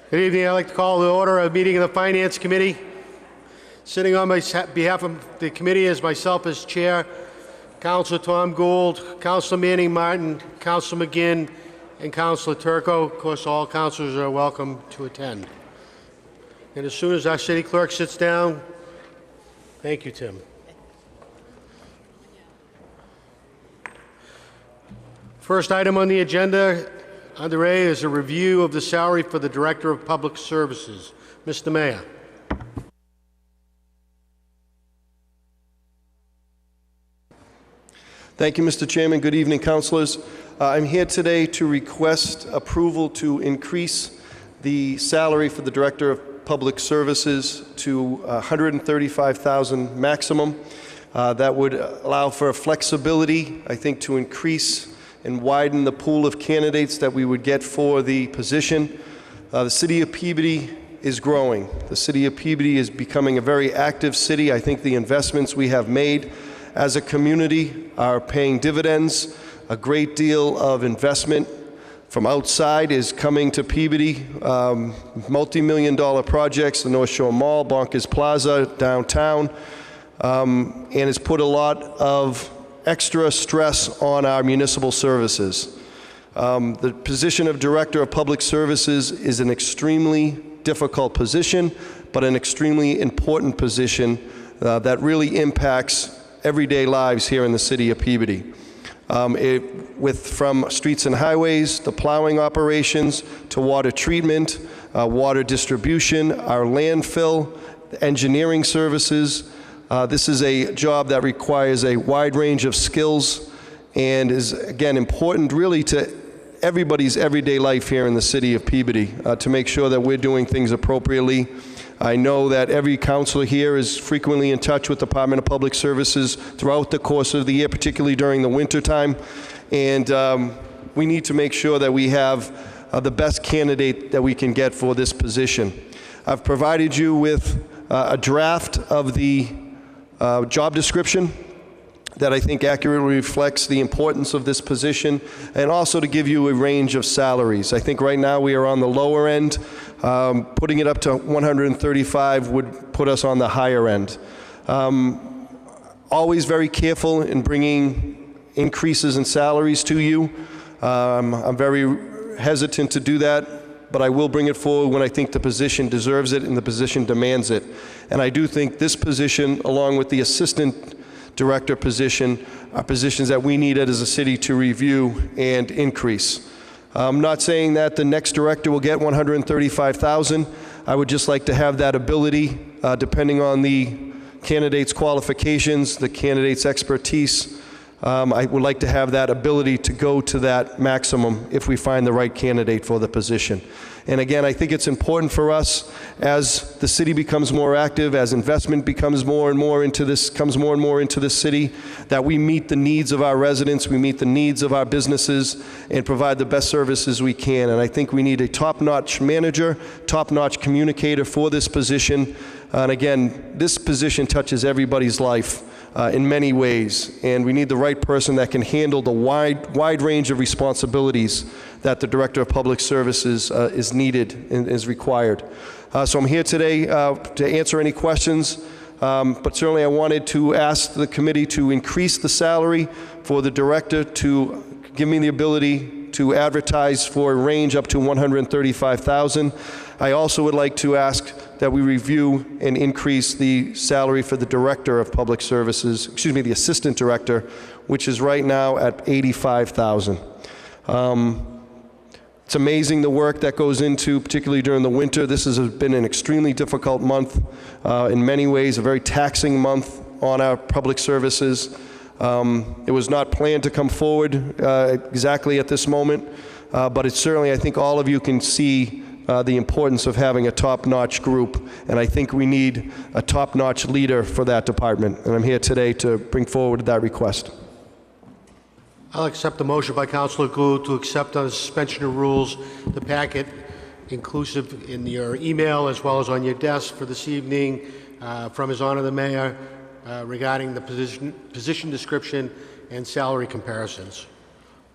Good evening. I'd like to call to order a meeting of the Finance Committee. Sitting on behalf of the committee is myself as chair, Councilor Tom Gould, Councilor Manning Martin, Councilor McGinn, and Councilor Turco. Of course, all councilors are welcome to attend. And as soon as our city clerk sits down, thank you, Tim. First item on the agenda under A is a review of the salary for the Director of Public Services. Mr. Mayor. Thank you, Mr. Chairman. Good evening, councilors. I'm here today to request approval to increase the salary for the Director of Public Services to $135,000 maximum. That would allow for flexibility, I think, to increase and widen the pool of candidates that we would get for the position. The city of Peabody is growing. The city of Peabody is becoming a very active city. I think the investments we have made as a community are paying dividends. A great deal of investment from outside is coming to Peabody. Multi-million-dollar projects, the North Shore Mall, Bonkers Plaza, downtown, and has put a lot of extra stress on our municipal services. The position of Director of Public Services is an extremely difficult position, but an extremely important position that really impacts everyday lives here in the city of Peabody. From streets and highways, the plowing operations, to water treatment, water distribution, our landfill, engineering services. This is a job that requires a wide range of skills and is, again, important really to everybody's everyday life here in the city of Peabody to make sure that we're doing things appropriately. I know that every councilor here is frequently in touch with the Department of Public Services throughout the course of the year, particularly during the winter time, and we need to make sure that we have the best candidate that we can get for this position. I've provided you with a draft of the job description that I think accurately reflects the importance of this position, and also to give you a range of salaries. I think right now we are on the lower end. Putting it up to 135 would put us on the higher end. Always very careful in bringing increases in salaries to you. I'm very hesitant to do that, but I will bring it forward when I think the position deserves it and the position demands it. And I do think this position, along with the assistant director position, are positions that we need as a city to review and increase. I'm not saying that the next director will get $135,000. I would just like to have that ability, depending on the candidate's qualifications, the candidate's expertise. I would like to have that ability to go to that maximum if we find the right candidate for the position. And again, I think it's important for us, as the city becomes more active, as investment becomes more and more into this, comes more and more into the city, that we meet the needs of our residents, we meet the needs of our businesses, and provide the best services we can. And I think we need a top-notch manager, top-notch communicator for this position. And again, this position touches everybody's life in many ways, and we need the right person that can handle the wide range of responsibilities that the Director of Public Services is needed and is required. So I'm here today to answer any questions, but certainly I wanted to ask the committee to increase the salary for the director, to give me the ability to advertise for a range up to $135,000. I also would like to ask that we review and increase the salary for the Director of Public Services, excuse me, the Assistant Director, which is right now at $85,000. It's amazing the work that goes into, particularly during the winter. This has been an extremely difficult month, in many ways, a very taxing month on our public services. It was not planned to come forward exactly at this moment, but it's certainly, I think all of you can see the importance of having a top-notch group, and I think we need a top-notch leader for that department, and I'm here today to bring forward that request. I'll accept the motion by Councilor Gould to accept on the suspension of rules the packet inclusive in your email as well as on your desk for this evening from His Honor the Mayor regarding the position description and salary comparisons.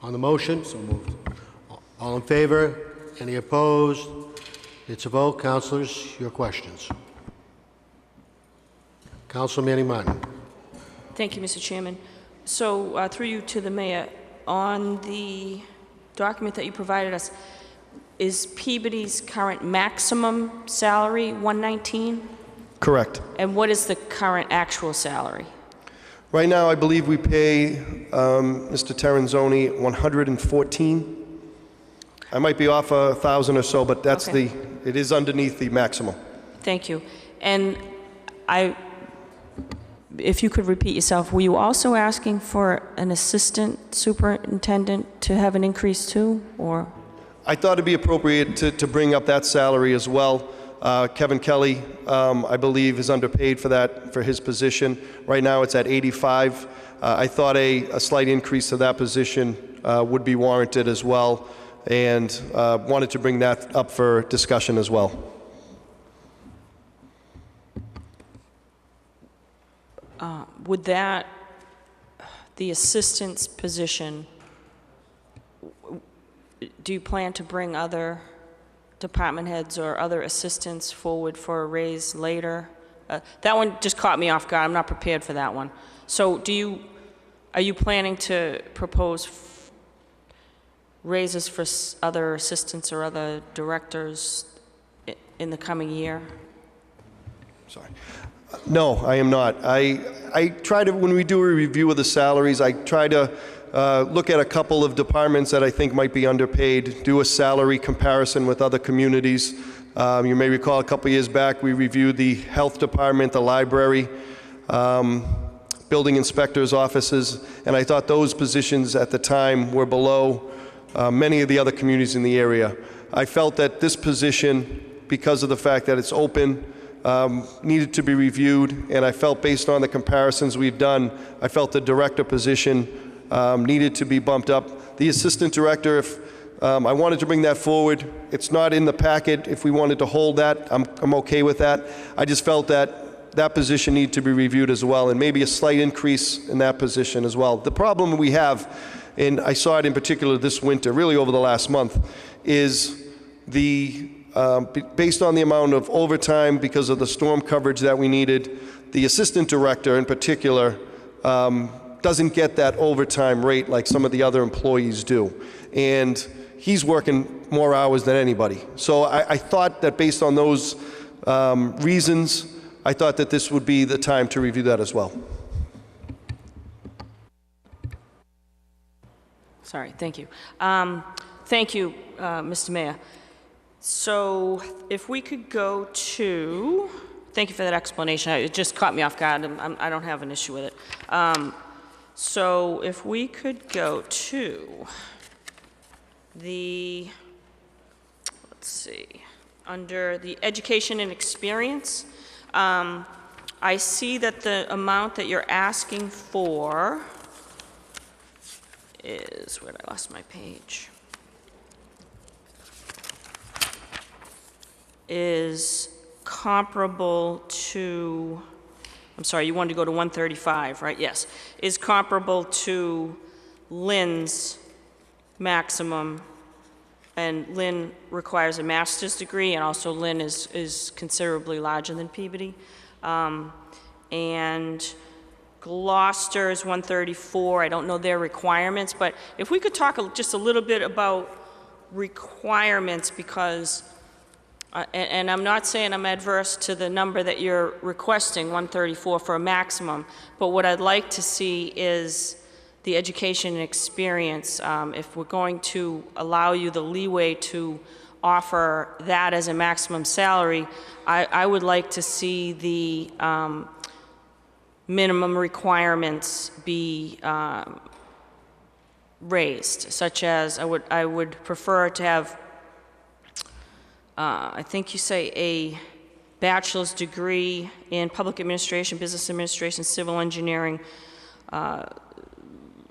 On the motion? So moved. All in favor? Any opposed? It's a vote. Councilors, your questions. Councilor Manning Martin. Thank you, Mr. Chairman. So, through you to the mayor, on the document that you provided us, is Peabody's current maximum salary 119? Correct. And what is the current actual salary? Right now, I believe we pay Mr. Terenzoni 114. I might be off 1,000 or so, but that's Okay. it is underneath the maximum. Thank you. And if you could repeat yourself, were you also asking for an assistant superintendent to have an increase too, or? I thought it'd be appropriate to bring up that salary as well. Kevin Kelly, I believe, is underpaid for his position. Right now, it's at 85. I thought a slight increase to that position would be warranted as well, and wanted to bring that up for discussion as well. Would the assistant's position, do you plan to bring other department heads or other assistants forward for a raise later? That one just caught me off guard. I'm not prepared for that one. So are you planning to propose raises for other assistants or other directors in the coming year? Sorry. No, I am not. I try to, when we do a review of the salaries, I try to look at a couple of departments that I think might be underpaid, do a salary comparison with other communities. You may recall a couple years back, we reviewed the health department, the library, building inspectors' offices, and I thought those positions at the time were below many of the other communities in the area. I felt that this position, because of the fact that it's open, needed to be reviewed, and I felt based on the comparisons we've done, I felt the director position needed to be bumped up. The assistant director, if I wanted to bring that forward, it's not in the packet. If we wanted to hold that, I'm okay with that. I just felt that that position needed to be reviewed as well, and maybe a slight increase in that position as well. The problem we have, and I saw it in particular this winter, really over the last month, is based on the amount of overtime because of the storm coverage that we needed, the assistant director in particular doesn't get that overtime rate like some of the other employees do. And he's working more hours than anybody. So I thought that based on those reasons, I thought that this would be the time to review that as well. Sorry, thank you. Thank you, Mr. Mayor. So if we could go to, thank you for that explanation. It just caught me off guard. I don't have an issue with it. So if we could go to let's see, under the education and experience, I see that the amount that you're asking for is, where did I lost my page? Is comparable to, I'm sorry, you wanted to go to 135, right? Yes. Is comparable to Lynn's maximum, and Lynn requires a master's degree, and also Lynn is considerably larger than Peabody. And Gloucester is 134. I don't know their requirements, but if we could talk just a little bit about requirements, because and I'm not saying I'm adverse to the number that you're requesting, 134 for a maximum, but what I'd like to see is the education and experience. If we're going to allow you the leeway to offer that as a maximum salary, I would like to see the minimum requirements be raised, such as I would prefer to have I think you say a bachelor's degree in public administration, business administration, civil engineering. I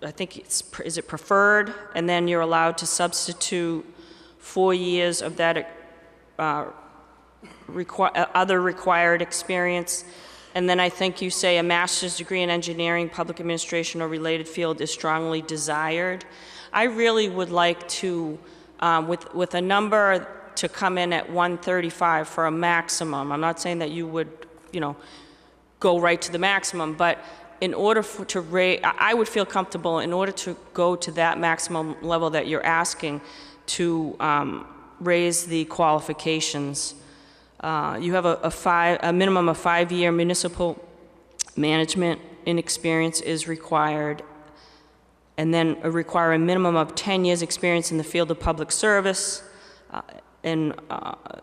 think is it preferred? And then you're allowed to substitute 4 years of that other required experience. And then I think you say a master's degree in engineering, public administration, or related field is strongly desired. I really would like to, with a number to come in at 135 for a maximum. I'm not saying that you would, go right to the maximum, but in order to raise, I would feel comfortable in order to go to that maximum level that you're asking to raise the qualifications. You have a minimum of 5-year municipal management inexperience is required, and then require a minimum of 10 years experience in the field of public service, in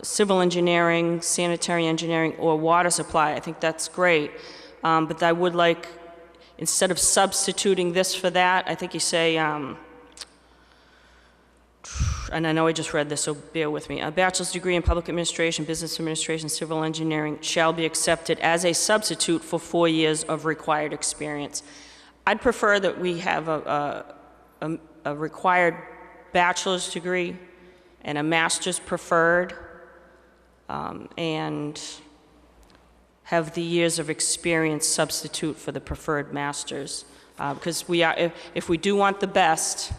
civil engineering, sanitary engineering, or water supply. I think that's great, but I would like, instead of substituting this for that, I think you say, and I know I just read this, so bear with me. A bachelor's degree in public administration, business administration, civil engineering shall be accepted as a substitute for 4 years of required experience. I'd prefer that we have a required bachelor's degree and a master's preferred, and have the years of experience substitute for the preferred master's. Because if we do want the best,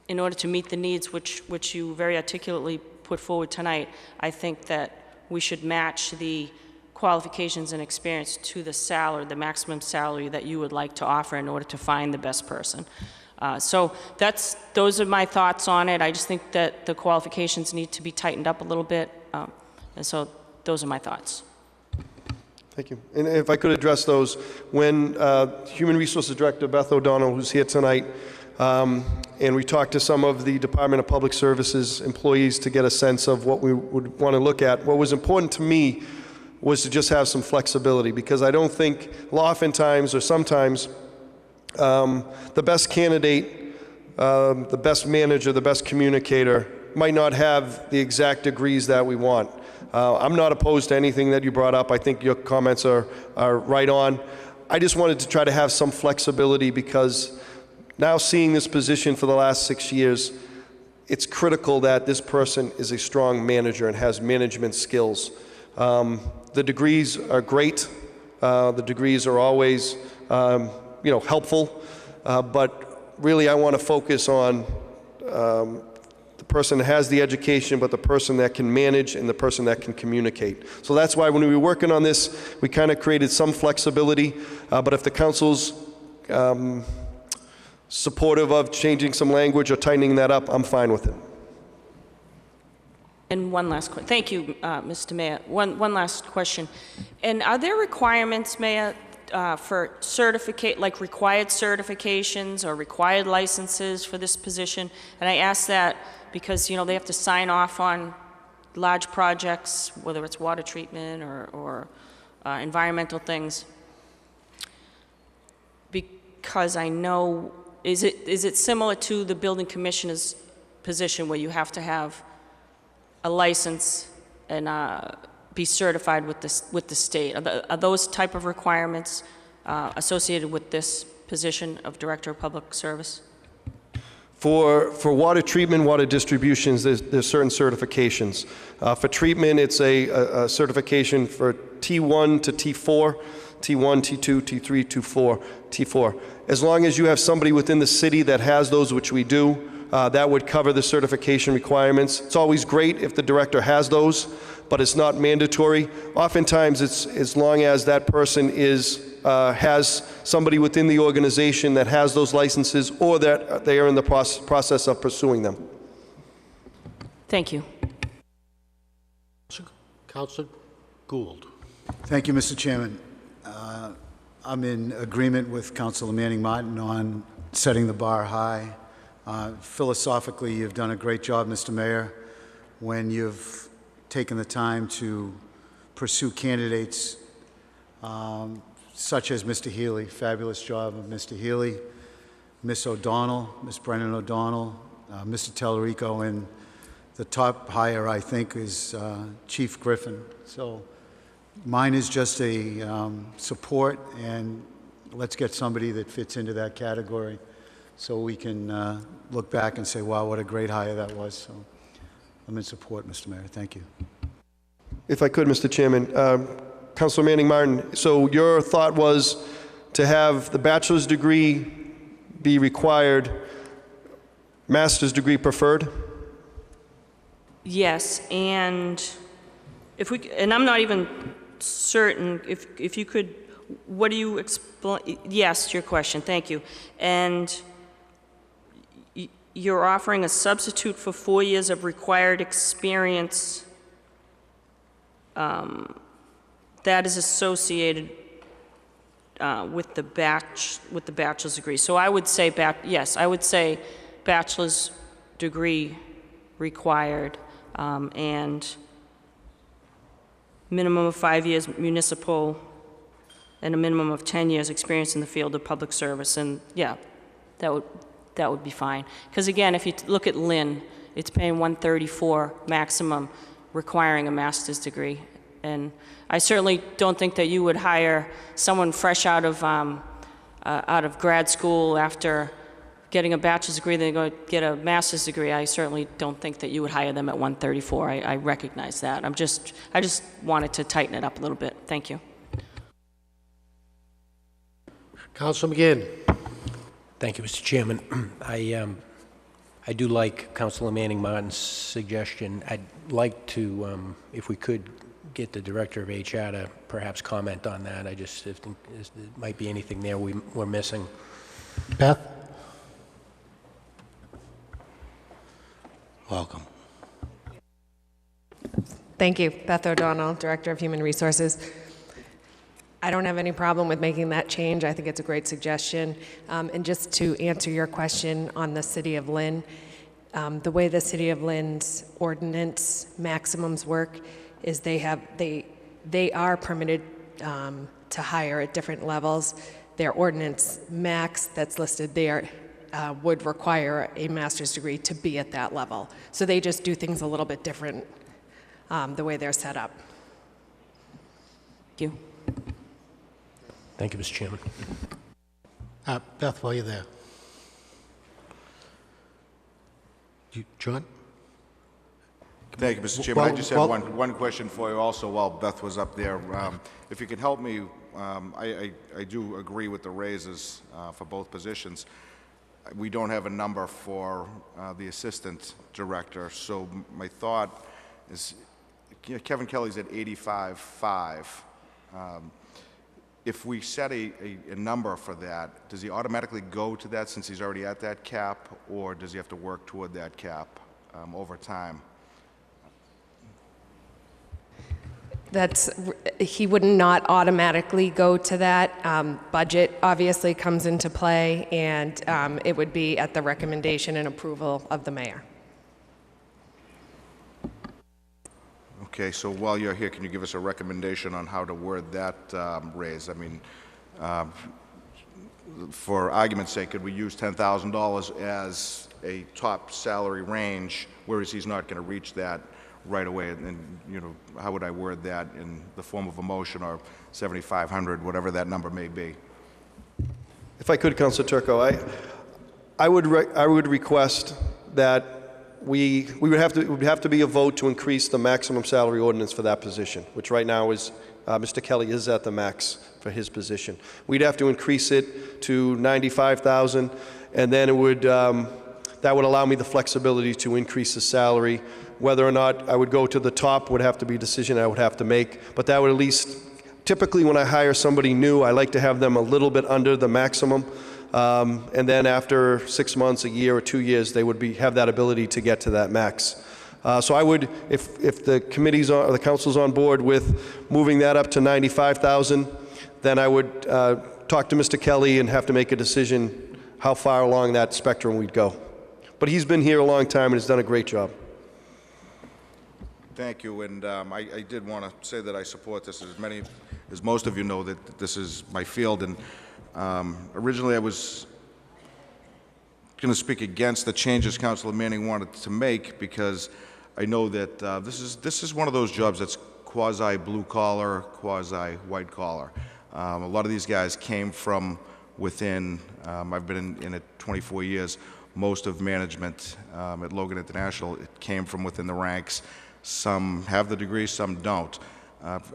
in order to meet the needs which you very articulately put forward tonight, I think that we should match the qualifications and experience to the salary, the maximum salary that you would like to offer in order to find the best person. So those are my thoughts on it. I just think that the qualifications need to be tightened up a little bit, and so those are my thoughts. Thank you. And if I could address those, when Human Resources Director Beth O'Donnell, who's here tonight, and we talked to some of the Department of Public Services employees to get a sense of what we would want to look at, what was important to me was to just have some flexibility, because I don't think oftentimes or sometimes the best candidate, the best manager, the best communicator might not have the exact degrees that we want. I'm not opposed to anything that you brought up. I think your comments are right on. I just wanted to try to have some flexibility, because now seeing this position for the last 6 years, it's critical that this person is a strong manager and has management skills. The degrees are great. The degrees are always helpful, but really I want to focus on the person that has the education, but the person that can manage and the person that can communicate. So that's why when we were working on this, we kind of created some flexibility, but if the council's supportive of changing some language or tightening that up, I'm fine with it. And one last question. Thank you, Mr. Mayor. One last question. And are there requirements, Mayor, for like required certifications or required licenses for this position? And I ask that because, they have to sign off on large projects, whether it's water treatment or environmental things. Because I know, is it similar to the building commissioner's position where you have to have a license and be certified with the state? Are those type of requirements associated with this position of Director of Public Service? For water treatment, water distributions, there's certain certifications. For treatment, it's a certification for T1 to T4, T1, T2, T3, T4. As long as you have somebody within the city that has those, which we do, that would cover the certification requirements. It's always great if the director has those, but it's not mandatory. Oftentimes, it's as long as that person has somebody within the organization that has those licenses, or that they are in the process of pursuing them. Thank you. Councilor Gould. Thank you, Mr. Chairman. I'm in agreement with Councilor Manning Martin on setting the bar high. Philosophically, you've done a great job, Mr. Mayor, when you've taken the time to pursue candidates such as Mr. Healy. Fabulous job of Mr. Healy, Ms. O'Donnell, Ms. Brennan O'Donnell, Mr. Tellerico, and the top hire, I think, is Chief Griffin. So mine is just a support, and let's get somebody that fits into that category so we can look back and say, wow, what a great hire that was. So I'm in support, Mr. Mayor. Thank you. If I could, Mr. Chairman, Councilor Manning Martin, so your thought was to have the bachelor's degree be required, master's degree preferred? Yes, and if we, and I'm not even certain, if you could, what do you explain? Yes, to your question, thank you. And you're offering a substitute for 4 years of required experience that is associated with the bachelor's degree. So I would say yes, I would say bachelor's degree required, and minimum of 5 years municipal and a minimum of 10 years experience in the field of public service. And yeah, that would be fine. Because again, if you look at Lynn, it's paying $134 maximum, requiring a master's degree. And I certainly don't think that you would hire someone fresh out of grad school after getting a bachelor's degree, then go get a master's degree. I certainly don't think that you would hire them at $134. I recognize that. I just wanted to tighten it up a little bit. Thank you. Councilor McGinn. Thank you, Mr. Chairman. I do like Councilor Manning Martin's suggestion. I'd like to, if we could, get the Director of HR to perhaps comment on that. I just, if there might be anything there we're missing. Beth? Welcome. Thank you. Beth O'Donnell, Director of Human Resources. I don't have any problem with making that change. I think it's a great suggestion. And just to answer your question on the City of Lynn, the way the City of Lynn's ordinance maximums work is they are permitted to hire at different levels. Their ordinance max that's listed there would require a master's degree to be at that level. So they just do things a little bit different the way they're set up. Thank you. Thank you, Mr. Chairman. Beth, while you're there. John? Thank you, Mr. Chairman. I just had one question for you also while Beth was up there. If you could help me, I do agree with the raises for both positions. We don't have a number for the assistant director, so my thought is, Kevin Kelly's at 85.5. If we set a number for that, does he automatically go to that since he's already at that cap, or does he have to work toward that cap over time? He would not automatically go to that. Budget obviously comes into play, and it would be at the recommendation and approval of the mayor. Okay, so while you're here, can you give us a recommendation on how to word that raise? I mean, for argument's sake, could we use $10,000 as a top salary range, whereas he's not going to reach that right away? And you know, how would I word that in the form of a motion, or 7,500, whatever that number may be? If I could, Councilor Turco, I would request that it would have to be a vote to increase the maximum salary ordinance for that position, which right now is Mr. Kelly is at the max for his position. We'd have to increase it to $95,000, and then it would that would allow me the flexibility to increase the salary. Whether or not I would go to the top would have to be a decision I would have to make, but that would at least, typically when I hire somebody new, I like to have them a little bit under the maximum, and then after 6 months, a year, or 2 years, they would have that ability to get to that max. So I would, if the committee's or the council's on board with moving that up to $95,000, then I would talk to Mr. Kelly and have to make a decision how far along that spectrum we'd go. But he's been here a long time and has done a great job. Thank you, and I did want to say that I support this. As most of you know, that this is my field, and originally I was going to speak against the changes Councilor Manning wanted to make, because I know that this is one of those jobs that's quasi blue collar, quasi white collar. A lot of these guys came from within. I've been in it 24 years. Most of management at Logan International, it came from within the ranks. Some have the degree, some don't.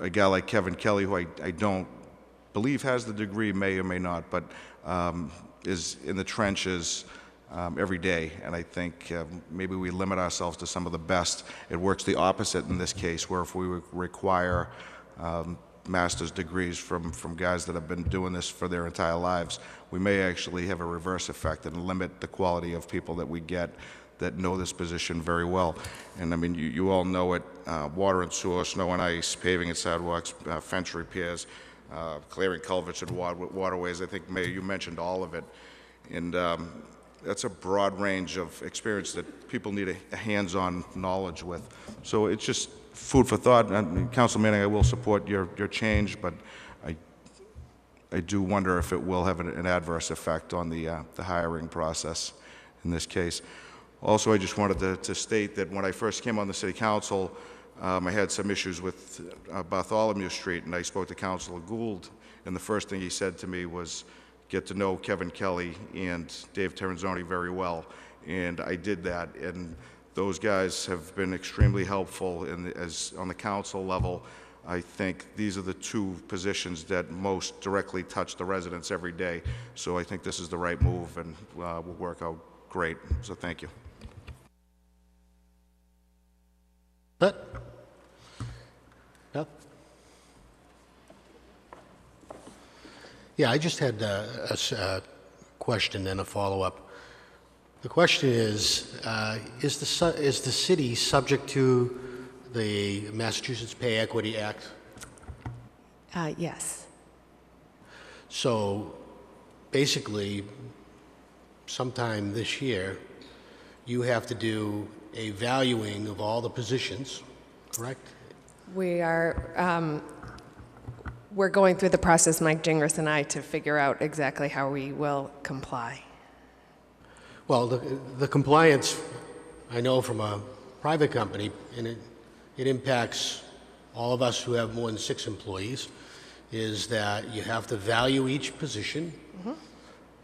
A guy like Kevin Kelly, who I don't believe has the degree, may or may not, but is in the trenches every day, and I think maybe we limit ourselves to some of the best. It works the opposite in this case, where if we require master's degrees from guys that have been doing this for their entire lives, we may actually have a reverse effect and limit the quality of people that we get that know this position very well. And I mean, you all know it, water and sewer, snow and ice, paving and sidewalks, fence repairs, clearing culverts and waterways. I think, Mayor, you mentioned all of it. And that's a broad range of experience that people need a hands-on knowledge with. So it's just food for thought. And Council Manning, I will support your change, but I do wonder if it will have an adverse effect on the hiring process in this case. Also, I just wanted to state that when I first came on the City Council, I had some issues with Bartholomew Street, and I spoke to Councilor Gould, and the first thing he said to me was, get to know Kevin Kelly and Dave Terenzoni very well. And I did that, and those guys have been extremely helpful on the council level. I think these are the two positions that most directly touch the residents every day. So I think this is the right move, and will work out great. So thank you. But, no? Yeah, I just had a question and a follow-up. The question is the city subject to the Massachusetts Pay Equity Act? Yes. So basically, sometime this year, you have to do a valuing of all the positions, correct? We are, we're going through the process, Mike Gingras and I, to figure out exactly how we will comply. Well, the compliance, I know from a private company, and it impacts all of us who have more than 6 employees, is that you have to value each position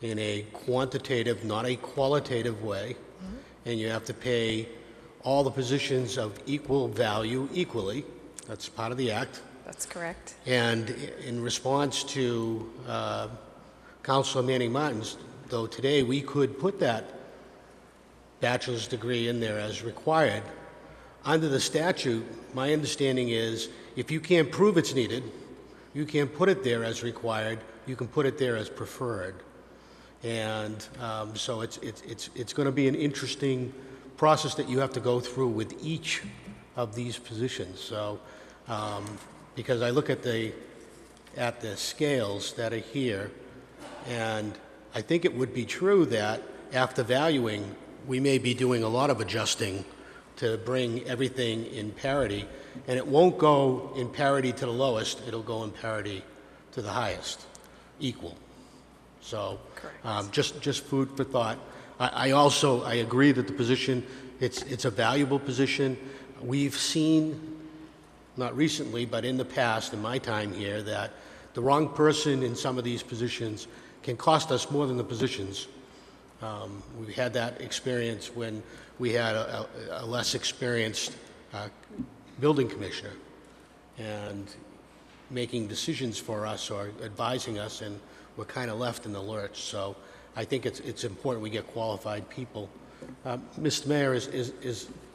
in a quantitative, not a qualitative way, and you have to pay all the positions of equal value equally. That's part of the act. That's correct. And in response to Councilor Manning Martin's, though today we could put that bachelor's degree in there as required, under the statute, my understanding is if you can't prove it's needed, you can't put it there as required, you can put it there as preferred. And so it's going to be an interesting process that you have to go through with each of these positions. So, because I look at the scales that are here, and I think it would be true that after valuing, we may be doing a lot of adjusting to bring everything in parity, and it won't go in parity to the lowest, it'll go in parity to the highest, equal. So, just food for thought. I agree that the position, it's a valuable position. We've seen, not recently, but in the past, in my time here, that the wrong person in some of these positions can cost us more than the positions. We had that experience when we had a less experienced building commissioner and making decisions for us or advising us, and we're kind of left in the lurch. So I think it's important we get qualified people. Mr. Mayor, is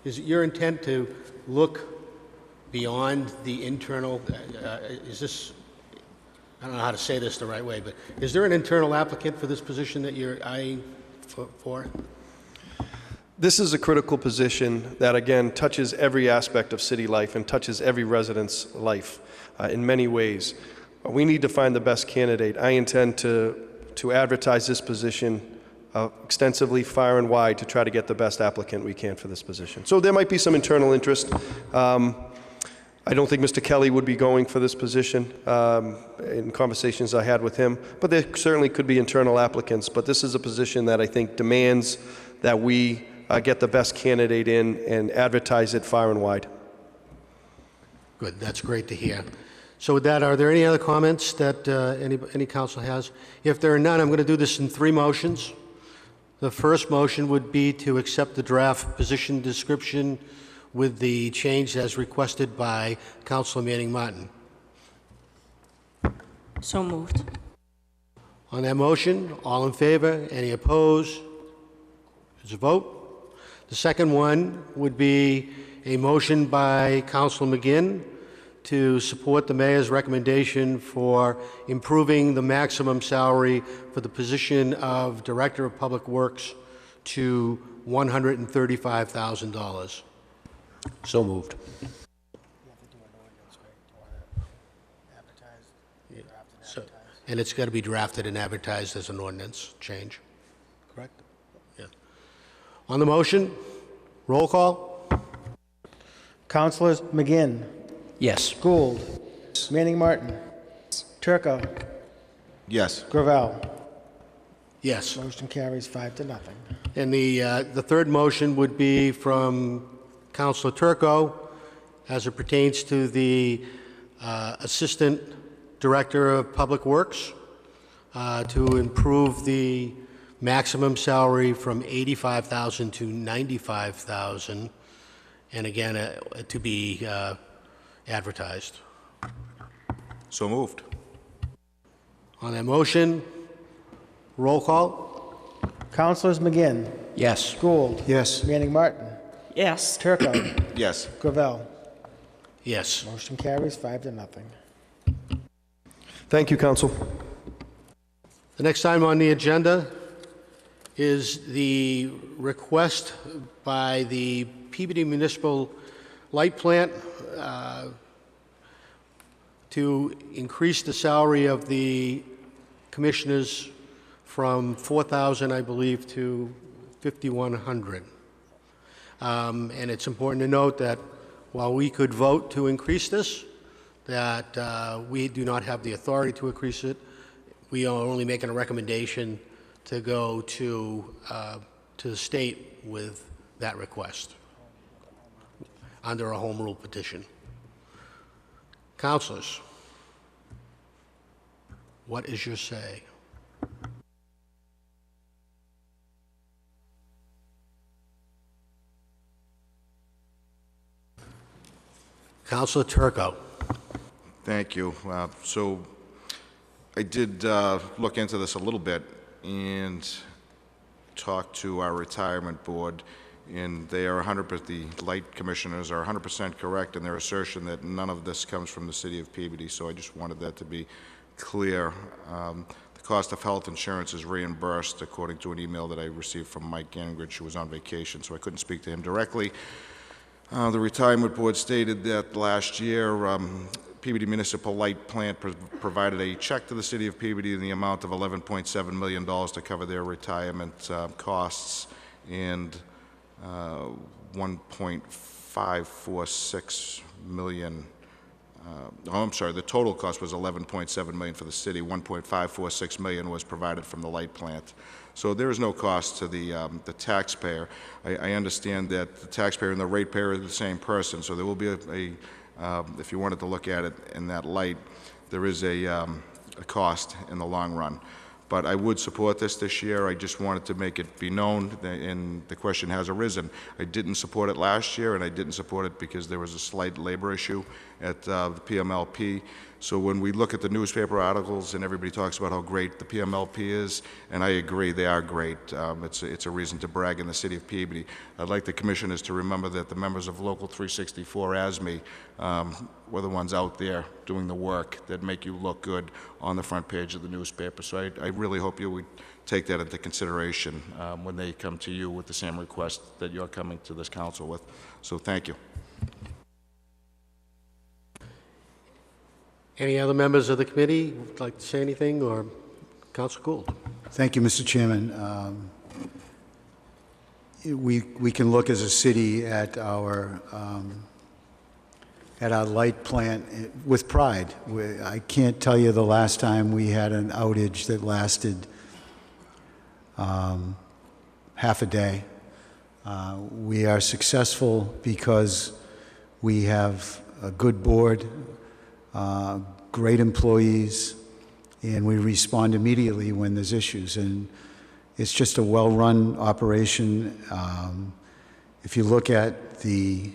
it your intent to look beyond the internal, is this, I don't know how to say this the right way, but is there an internal applicant for this position that you're eyeing for? This is a critical position that, again, touches every aspect of city life and touches every resident's life in many ways. We need to find the best candidate. I intend to advertise this position extensively, far and wide, to try to get the best applicant we can for this position. So there might be some internal interest. I don't think Mr. Kelly would be going for this position in conversations I had with him, but there certainly could be internal applicants. But this is a position that I think demands that we get the best candidate in and advertise it far and wide. Good, that's great to hear. So with that, are there any other comments that any council has? If there are none, I'm going to do this in 3 motions. The first motion would be to accept the draft position description with the change as requested by Councilor Manning Martin. So moved. On that motion, all in favor? Any opposed? There's a vote. The second one would be a motion by Councilor McGinn to support the mayor's recommendation for improving the maximum salary for the position of Director of Public Works to $135,000. So moved. So, and it's got to be drafted and advertised as an ordinance change, correct? Yeah. On the motion, roll call. Councilors McGinn, Yes. Gould, Manning Martin, Turco, Yes. Gravel. Yes. Motion carries 5-0. And the third motion would be from Councilor Turco as it pertains to the Assistant Director of Public Works to improve the maximum salary from $85,000 to $95,000, and again, to be advertised. So moved. On that motion, roll call. Councilors McGinn, Yes. Gould, Yes. Manning Martin, Yes. Turco, Yes. Gravel. Yes. Motion carries 5-0. Thank you, Council. The next item on the agenda is the request by the Peabody Municipal Light Plant to increase the salary of the commissioners from $4,000, I believe, to $5,100. And it's important to note that while we could vote to increase this, that we do not have the authority to increase it. We are only making a recommendation to go to the state with that request under a home rule petition. Councilors, what is your say? Councilor Turco. Thank you. So I did look into this a little bit and talked to our retirement board, and they are 100%, the light commissioners are 100% correct in their assertion that none of this comes from the city of Peabody, so I just wanted that to be clear. The cost of health insurance is reimbursed according to an email that I received from Mike Gingrich, who was on vacation, so I couldn't speak to him directly. The retirement board stated that last year, Peabody Municipal Light Plant provided a check to the city of Peabody in the amount of $11.7 million to cover their retirement costs, and $1.546 million. I'm sorry, the total cost was $11.7 million for the city. $1.546 million was provided from the light plant. So there is no cost to the taxpayer. I understand that the taxpayer and the ratepayer are the same person, so there will be if you wanted to look at it in that light, there is a cost in the long run. But I would support this year. I just wanted to make it be known, and the question has arisen. I didn't support it last year, and I didn't support it because there was a slight labor issue at the PMLP. So when we look at the newspaper articles and everybody talks about how great the PMLP is, and I agree, they are great. It's a reason to brag in the city of Peabody. I'd like the commissioners to remember that the members of Local 364 ASME were the ones out there doing the work that make you look good on the front page of the newspaper. So I really hope you would take that into consideration when they come to you with the same request that you're coming to this council with. So thank you. Any other members of the committee would like to say anything, or Councilor Gould? Thank you, Mr. Chairman. We can look as a city at our light plant with pride. I can't tell you the last time we had an outage that lasted half a day. We are successful because we have a good board, great employees, and we respond immediately when there's issues. And it's just a well-run operation. If you look at the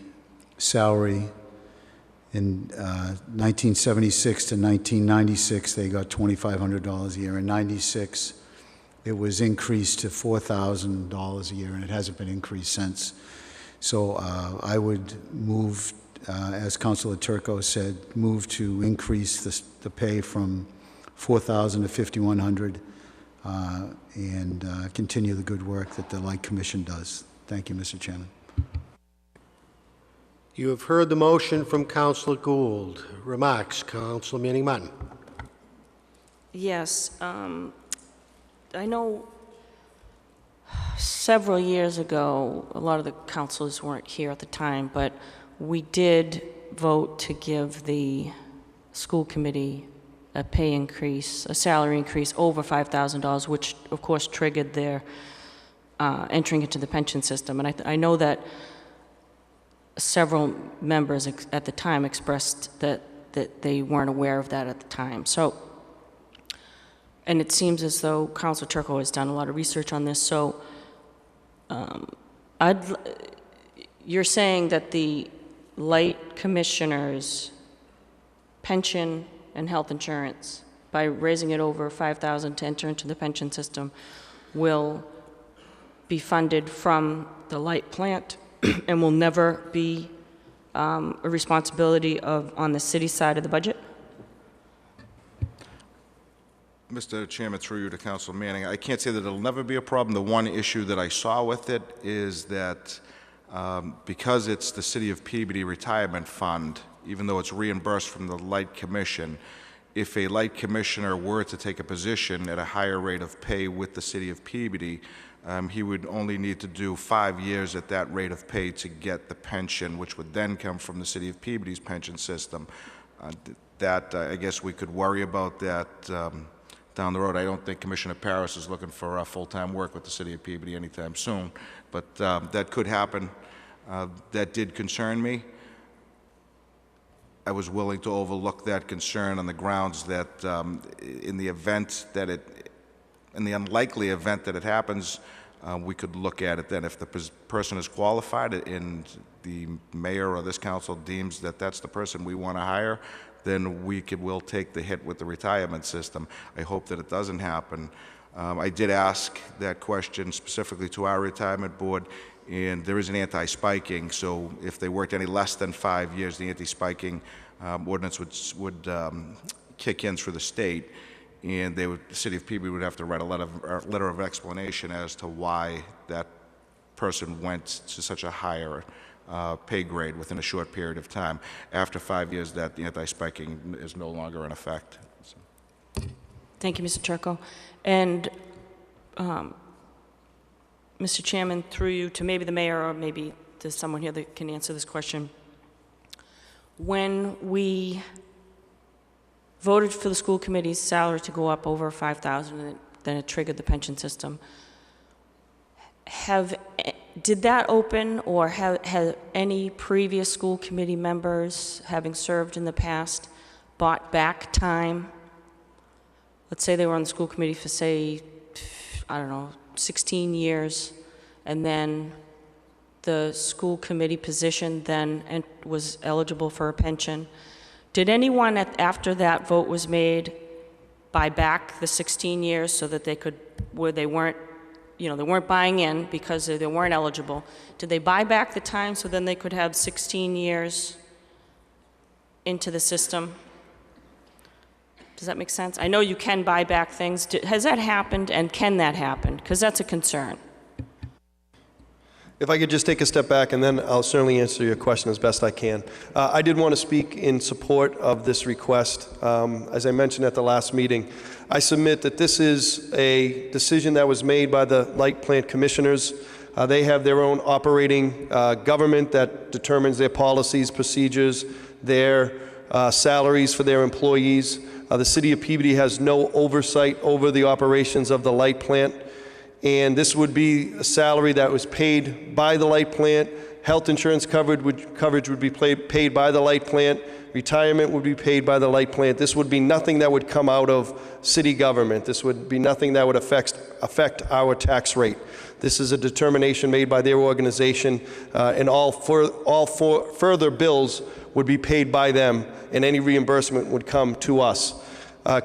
salary in 1976 to 1996, they got $2,500 a year. In '96, it was increased to $4,000 a year, and it hasn't been increased since. So I would move, as Councilor Turco said, move to increase the pay from $4,000 to $5,100 and continue the good work that the Light Commission does. Thank you, Mr. Chairman. You have heard the motion from Councilor Gould. Remarks, Councilor Manning Martin. Yes, I know several years ago, a lot of the councilors weren't here at the time, but we did vote to give the school committee a pay increase, a salary increase over $5,000, which of course triggered their entering into the pension system. And I know that several members at the time expressed that they weren't aware of that at the time. So, and it seems as though Councilor Turco has done a lot of research on this. So, you're saying that the Light Commissioner's pension and health insurance, by raising it over $5,000 to enter into the pension system, will be funded from the light plant and will never be a responsibility on the city side of the budget? Mr. Chairman, through you to Councilor Manning, I can't say that it'll never be a problem. The one issue that I saw with it is that because it's the City of Peabody Retirement Fund, even though it's reimbursed from the Light Commission, if a Light Commissioner were to take a position at a higher rate of pay with the City of Peabody, he would only need to do 5 years at that rate of pay to get the pension, which would then come from the City of Peabody's pension system. I guess we could worry about that down the road. I don't think Commissioner Paris is looking for full-time work with the City of Peabody anytime soon, but that could happen. That did concern me. I was willing to overlook that concern on the grounds that in the unlikely event that it happens, we could look at it then. If the person is qualified and the mayor or this council deems that that's the person we want to hire, then we'll take the hit with the retirement system. I hope that it doesn't happen. I did ask that question specifically to our retirement board, and there is an anti-spiking, so if they worked any less than 5 years, the anti-spiking ordinance would kick in through the state, and the City of Peabody would have to write a letter of explanation as to why that person went to such a higher pay grade within a short period of time. After 5 years, that the anti-spiking is no longer in effect. So. Thank you, Mr. Turco. And Mr. Chairman, through you to maybe the mayor or maybe to someone here that can answer this question. When we voted for the school committee's salary to go up over $5,000, and then it triggered the pension system, did that open, or have any previous school committee members, having served in the past, bought back time? Let's say they were on the school committee for, say, I don't know, 16 years, and then the school committee position then was eligible for a pension. Did anyone after that vote was made buy back the 16 years so that they could, where they weren't, they weren't buying in because they weren't eligible? Did they buy back the time so then they could have 16 years into the system? Does that make sense? I know you can buy back things. Has that happened, and can that happen? Because that's a concern. If I could just take a step back, and then I'll certainly answer your question as best I can. I did want to speak in support of this request. As I mentioned at the last meeting, I submit that this is a decision that was made by the Light Plant Commissioners. They have their own operating government that determines their policies, procedures, their salaries for their employees. The City of Peabody has no oversight over the operations of the light plant, and this would be a salary that was paid by the light plant. Health insurance coverage would be paid by the light plant. Retirement would be paid by the light plant. This would be nothing that would come out of city government. This would be nothing that would affect our tax rate. This is a determination made by their organization, and all further bills would be paid by them, and any reimbursement would come to us.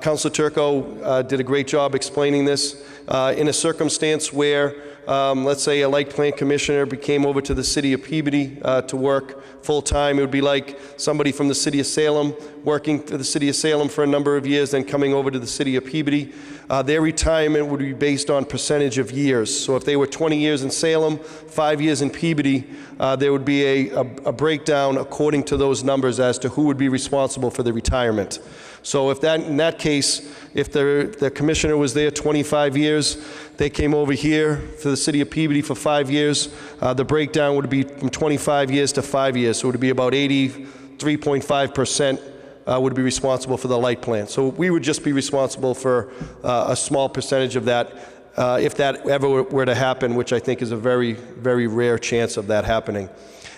Councilor Turco did a great job explaining this, in a circumstance where, let's say, a light plant commissioner came over to the city of Peabody to work full-time. It would be like somebody from the city of Salem working for the city of Salem for a number of years, then coming over to the city of Peabody. Their retirement would be based on percentage of years. So if they were 20 years in Salem, 5 years in Peabody, there would be a breakdown according to those numbers as to who would be responsible for the retirement. So if in that case, if the commissioner was there 25 years, they came over here for the city of Peabody for 5 years, the breakdown would be from 25 years to 5 years. So it would be about 83.5% would be responsible for the light plant. So we would just be responsible for a small percentage of that if that ever were to happen, which I think is a very, very rare chance of that happening.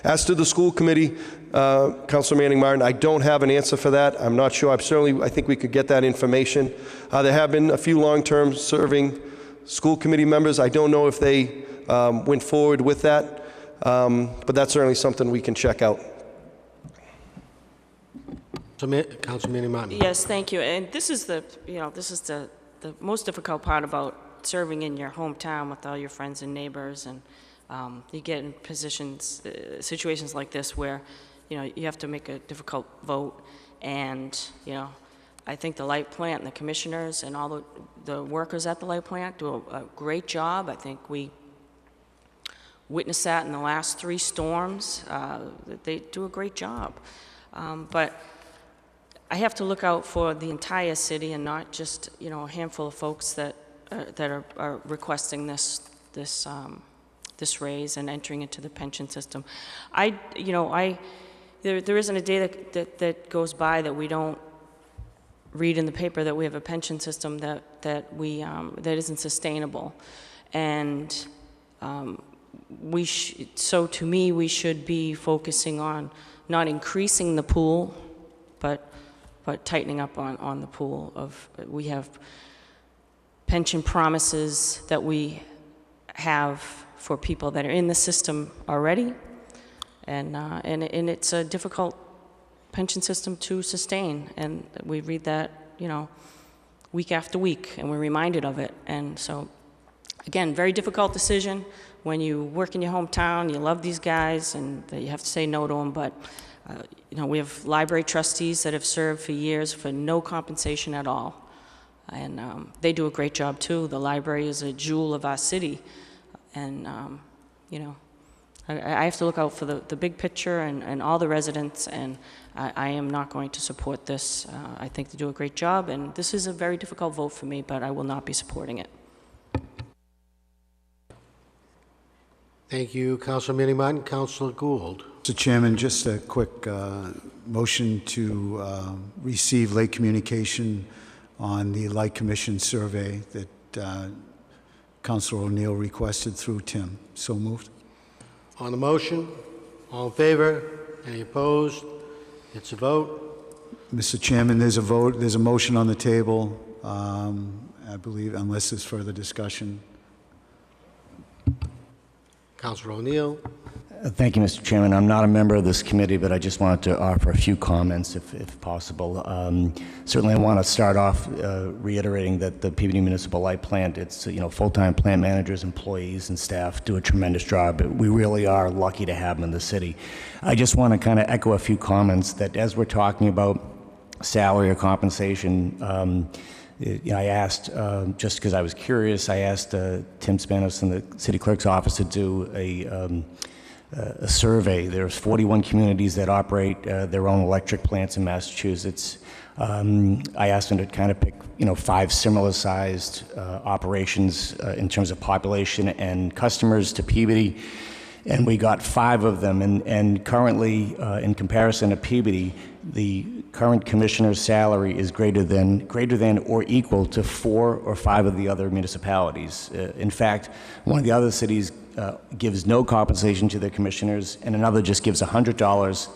As to the school committee, Councilor Manning Martin, I don't have an answer for that. I'm not sure. I think we could get that information. There have been a few long-term serving school committee members. I don't know if they went forward with that, but that's certainly something we can check out. Councilor Manning Martin. Yes, thank you. And this is the most difficult part about serving in your hometown with all your friends and neighbors, and you get in situations like this where, you have to make a difficult vote, and, I think the light plant and the commissioners and all the workers at the light plant do a great job. I think we witnessed that in the last 3 storms. They do a great job. But I have to look out for the entire city and not just, a handful of folks that are requesting this raise and entering into the pension system. There isn't a day that goes by that we don't read in the paper that we have a pension system that isn't sustainable, and so to me we should be focusing on not increasing the pool, but tightening up on the pool. We have pension promises that we have for people that are in the system already, and it's a difficult pension system to sustain, and we read that, week after week, and we're reminded of it. And so, again, very difficult decision when you work in your hometown, you love these guys, and you have to say no to them, but we have library trustees that have served for years for no compensation at all, and they do a great job too. The library is a jewel of our city, and I have to look out for the big picture and all the residents, and I am not going to support this. I think they do a great job, and this is a very difficult vote for me, but I will not be supporting it. Thank you, Councilor Manning Martin. Councilor Gould. Mr. Chairman, just a quick motion to receive late communication on the Light Commission survey that Councilor O'Neill requested through Tim. So moved. On the motion, all in favor? Any opposed? It's a vote. Mr. Chairman, there's a vote. There's a motion on the table, I believe, unless there's further discussion. Councilor O'Neill. Thank you, Mr. Chairman. I'm not a member of this committee, but I just wanted to offer a few comments, if possible. Certainly, I want to start off reiterating that the Peabody Municipal Light Plant, it's full-time plant managers, employees, and staff do a tremendous job. We really are lucky to have them in the city. I just want to kind of echo a few comments that as we're talking about salary or compensation, I asked, just because I was curious, I asked Tim Spanos in the city clerk's office to do a survey. There's 41 communities that operate their own electric plants in Massachusetts. I asked them to kind of pick, 5 similar-sized operations in terms of population and customers to Peabody, and we got 5 of them. And currently, in comparison to Peabody, the current commissioner's salary is greater than or equal to 4 or 5 of the other municipalities. In fact, one of the other cities gives no compensation to their commissioners, and another just gives $100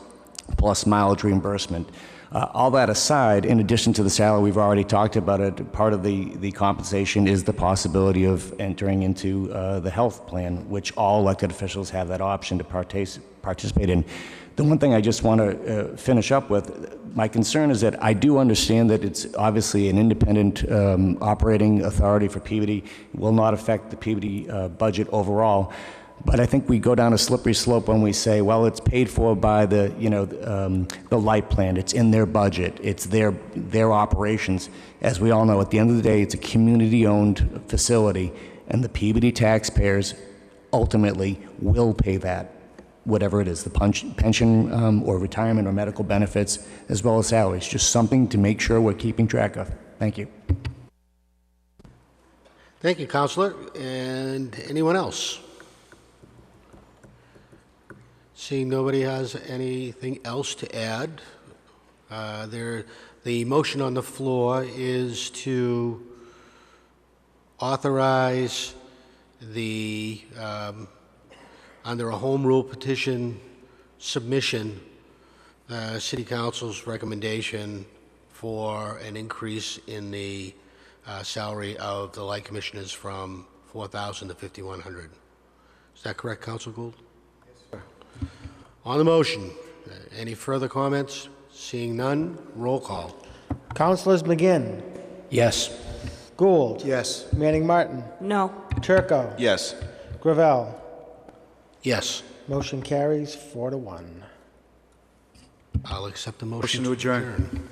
plus mileage reimbursement. All that aside, in addition to the salary, we've already talked about it, part of the compensation is the possibility of entering into the health plan, which all elected officials have that option to participate in. The one thing I just want to finish up with, my concern is that I do understand that it's obviously an independent operating authority for Peabody. It will not affect the Peabody budget overall. But I think we go down a slippery slope when we say, well, it's paid for by the light plant. It's in their budget. It's their operations. As we all know, at the end of the day, it's a community-owned facility, and the Peabody taxpayers ultimately will pay that, whatever it is, the pension or retirement or medical benefits, as well as salaries. Just something to make sure we're keeping track of. Thank you. Thank you, Counselor. And anyone else? Seeing nobody has anything else to add, the motion on the floor is to authorize the, under a home rule petition submission, City Council's recommendation for an increase in the salary of the light commissioners from $4,000 to $5,100. Is that correct, Council Gould? On the motion, any further comments? Seeing none, roll call. Councilors McGinn, Yes. Gould, Yes. Manning Martin, No. Turco, Yes. Gravel. Yes, Motion carries 4-1. I'll accept the Motion motion to adjourn.